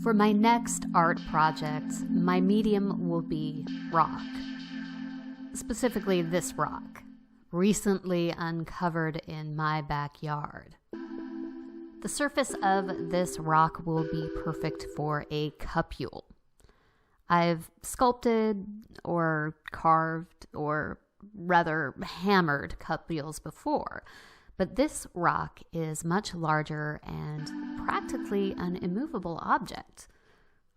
For my next art project, my medium will be rock. Specifically this rock, recently uncovered in my backyard. The surface of this rock will be perfect for a cupule. I've sculpted or carved or rather hammered cupules before, but this rock is much larger and practically an immovable object,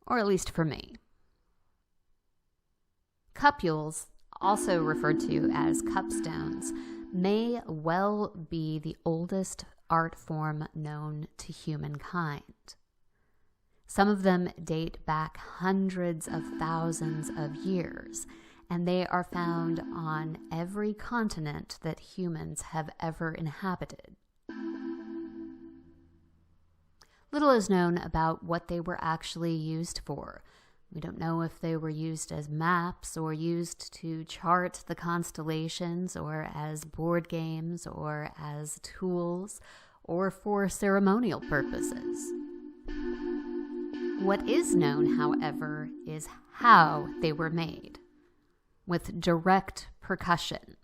or at least for me. Cupules, also referred to as cupstones, may well be the oldest art form known to humankind. Some of them date back hundreds of thousands of years, and they are found on every continent that humans have ever inhabited. Little is known about what they were actually used for. We don't know if they were used as maps or used to chart the constellations or as board games or as tools or for ceremonial purposes. What is known, however, is how they were made, with direct percussion.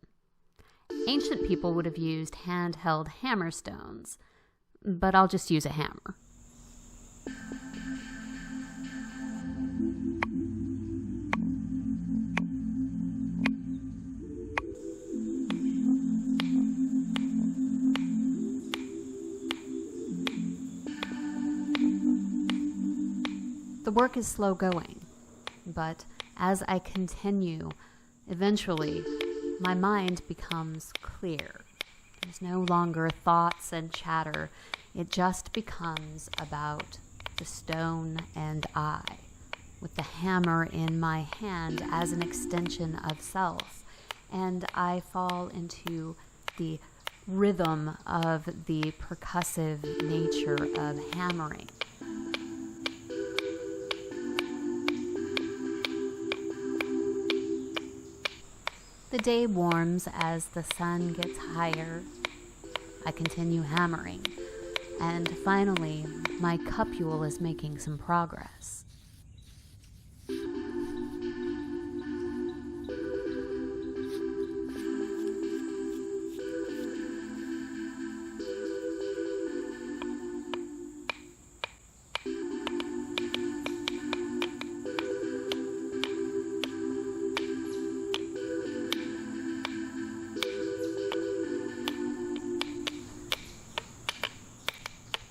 Ancient people would have used handheld hammerstones, but I'll just use a hammer. The work is slow going, but as I continue, eventually my mind becomes clear. There's no longer thoughts and chatter. It just becomes about the stone and I, with the hammer in my hand as an extension of self, and I fall into the rhythm of the percussive nature of hammering. The day warms as the sun gets higher. I continue hammering, and finally, my cupule is making some progress.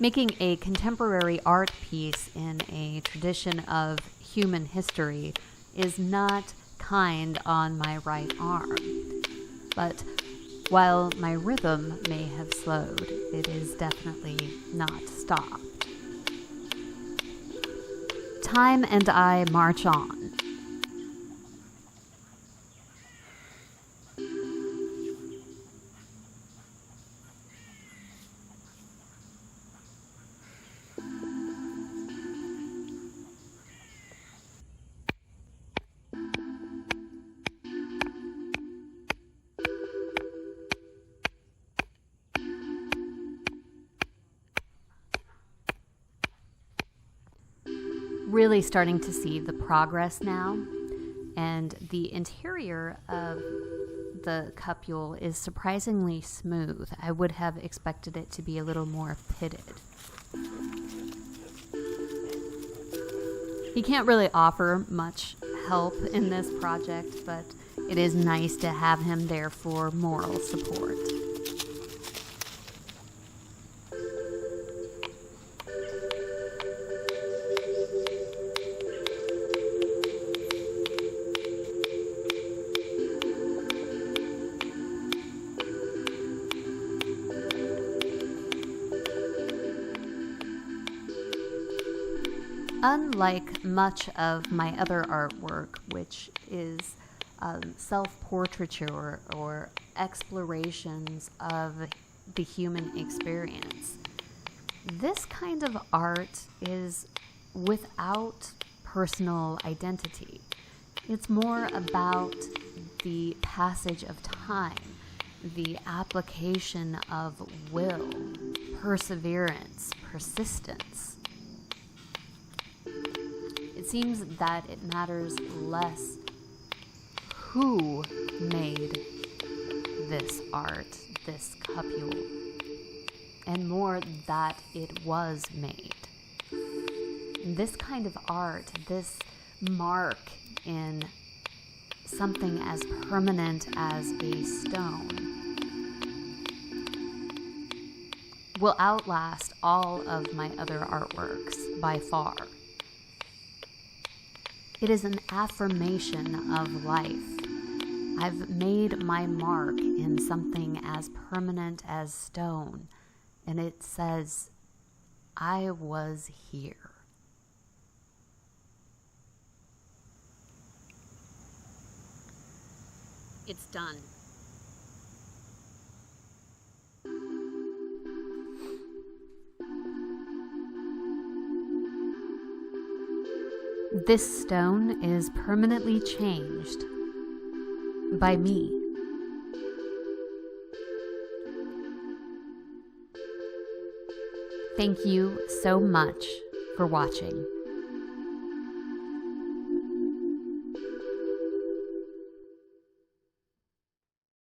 Making a contemporary art piece in a tradition of human history is not kind on my right arm. But while my rhythm may have slowed, it is definitely not stopped. Time and I march on. Really starting to see the progress now, and the interior of the cupule is surprisingly smooth. I would have expected it to be a little more pitted. He can't really offer much help in this project, but it is nice to have him there for moral support. Unlike much of my other artwork, which is self-portraiture or explorations of the human experience, this kind of art is without personal identity. It's more about the passage of time, the application of will, perseverance, persistence. seems that it matters less who made this art, this cupule, and more that it was made. This kind of art, this mark in something as permanent as a stone, will outlast all of my other artworks by far. It is an affirmation of life. I've made my mark in something as permanent as stone, and it says, I was here. It's done. This stone is permanently changed by me. Thank you so much for watching.